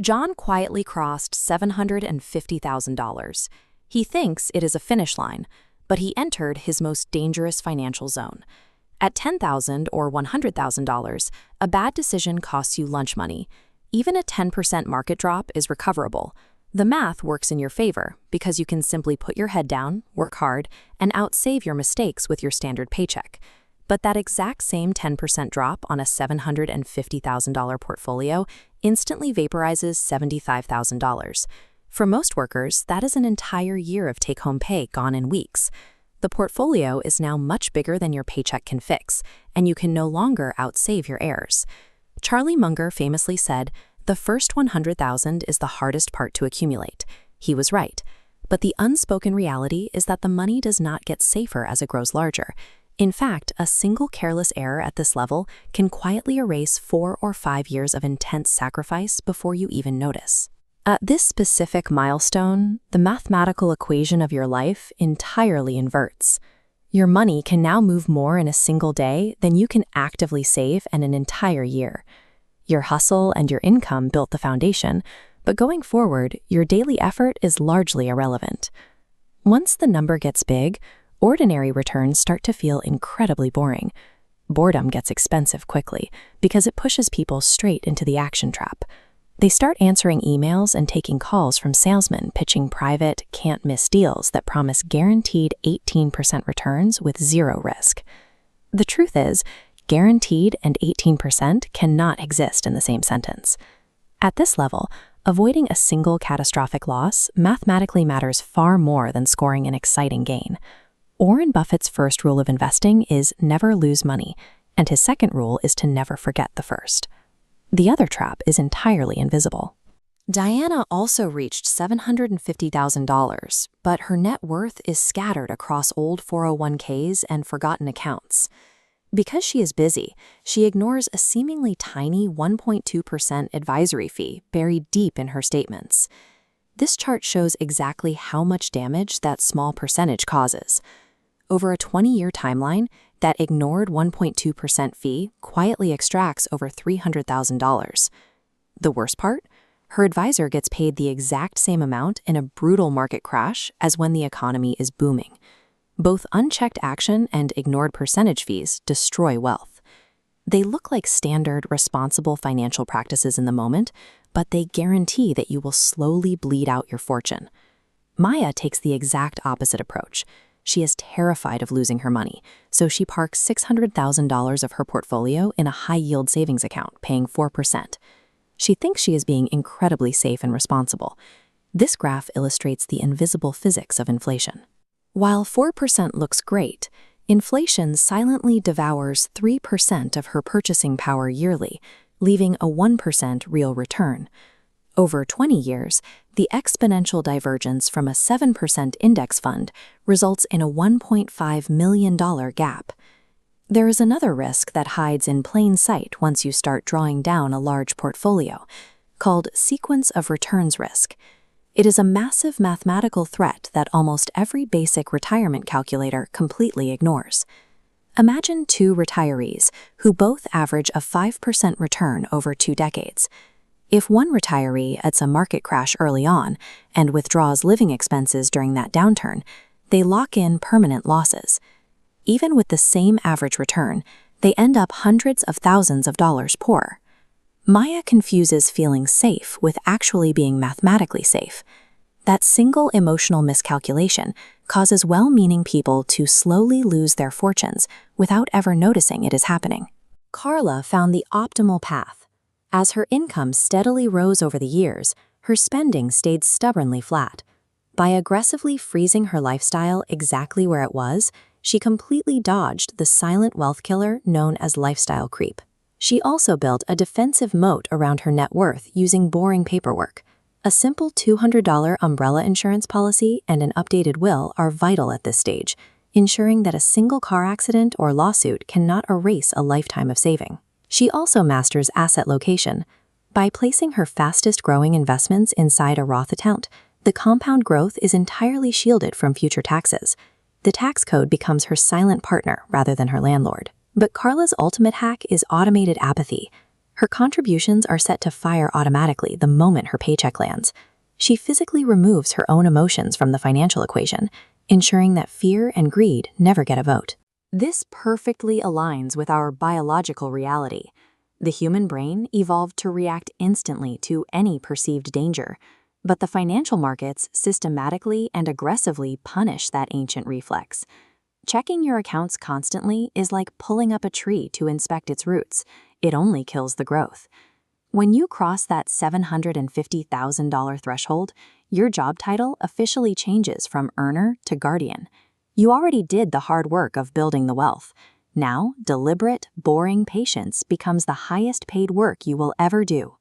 John quietly crossed $750,000. He thinks it is a finish line, but he entered his most dangerous financial zone. At $10,000 or $100,000, a bad decision costs you lunch money. Even a 10% market drop is recoverable. The math works in your favor because you can simply put your head down, work hard, and outsave your mistakes with your standard paycheck. But that exact same 10% drop on a $750,000 portfolio instantly vaporizes $75,000. For most workers, that is an entire year of take-home pay gone in weeks. The portfolio is now much bigger than your paycheck can fix, and you can no longer outsave your heirs. Charlie Munger famously said, "The first 100,000 is the hardest part to accumulate." He was right. But the unspoken reality is that the money does not get safer as it grows larger. In fact, a single careless error at this level can quietly erase 4 or 5 years of intense sacrifice before you even notice. At this specific milestone, the mathematical equation of your life entirely inverts. Your money can now move more in a single day than you can actively save in an entire year. Your hustle and your income built the foundation, but going forward, your daily effort is largely irrelevant. Once the number gets big, ordinary returns start to feel incredibly boring. Boredom gets expensive quickly because it pushes people straight into the action trap. They start answering emails and taking calls from salesmen pitching private, can't-miss deals that promise guaranteed 18% returns with zero risk. The truth is, guaranteed and 18% cannot exist in the same sentence. At this level, avoiding a single catastrophic loss mathematically matters far more than scoring an exciting gain. Warren Buffett's first rule of investing is never lose money, and his second rule is to never forget the first. The other trap is entirely invisible. Diana also reached $750,000, but her net worth is scattered across old 401ks and forgotten accounts. Because she is busy, she ignores a seemingly tiny 1.2% advisory fee buried deep in her statements. This chart shows exactly how much damage that small percentage causes. Over a 20-year timeline, that ignored 1.2% fee quietly extracts over $300,000. The worst part? Her advisor gets paid the exact same amount in a brutal market crash as when the economy is booming. Both unchecked action and ignored percentage fees destroy wealth. They look like standard, responsible financial practices in the moment, but they guarantee that you will slowly bleed out your fortune. Maya takes the exact opposite approach. She is terrified of losing her money, so she parks $600,000 of her portfolio in a high-yield savings account, paying 4%. She thinks she is being incredibly safe and responsible. This graph illustrates the invisible physics of inflation. While 4% looks great, inflation silently devours 3% of her purchasing power yearly, leaving a 1% real return. Over 20 years, the exponential divergence from a 7% index fund results in a $1.5 million gap. There is another risk that hides in plain sight once you start drawing down a large portfolio, called sequence of returns risk. It is a massive mathematical threat that almost every basic retirement calculator completely ignores. Imagine 2 retirees who both average a 5% return over 2 decades. If one retiree adds a market crash early on and withdraws living expenses during that downturn, they lock in permanent losses. Even with the same average return, they end up hundreds of thousands of dollars poorer. Maya confuses feeling safe with actually being mathematically safe. That single emotional miscalculation causes well-meaning people to slowly lose their fortunes without ever noticing it is happening. Carla found the optimal path. As her income steadily rose over the years, her spending stayed stubbornly flat. By aggressively freezing her lifestyle exactly where it was, she completely dodged the silent wealth killer known as lifestyle creep. She also built a defensive moat around her net worth using boring paperwork. A simple $200 umbrella insurance policy and an updated will are vital at this stage, ensuring that a single car accident or lawsuit cannot erase a lifetime of saving. She also masters asset location. By placing her fastest-growing investments inside a Roth account, the compound growth is entirely shielded from future taxes. The tax code becomes her silent partner rather than her landlord. But Carla's ultimate hack is automated apathy. Her contributions are set to fire automatically the moment her paycheck lands. She physically removes her own emotions from the financial equation, ensuring that fear and greed never get a vote. This perfectly aligns with our biological reality. The human brain evolved to react instantly to any perceived danger, but the financial markets systematically and aggressively punish that ancient reflex. Checking your accounts constantly is like pulling up a tree to inspect its roots. It only kills the growth. When you cross that $750,000 threshold, your job title officially changes from earner to guardian. You already did the hard work of building the wealth. Now, deliberate, boring patience becomes the highest paid work you will ever do.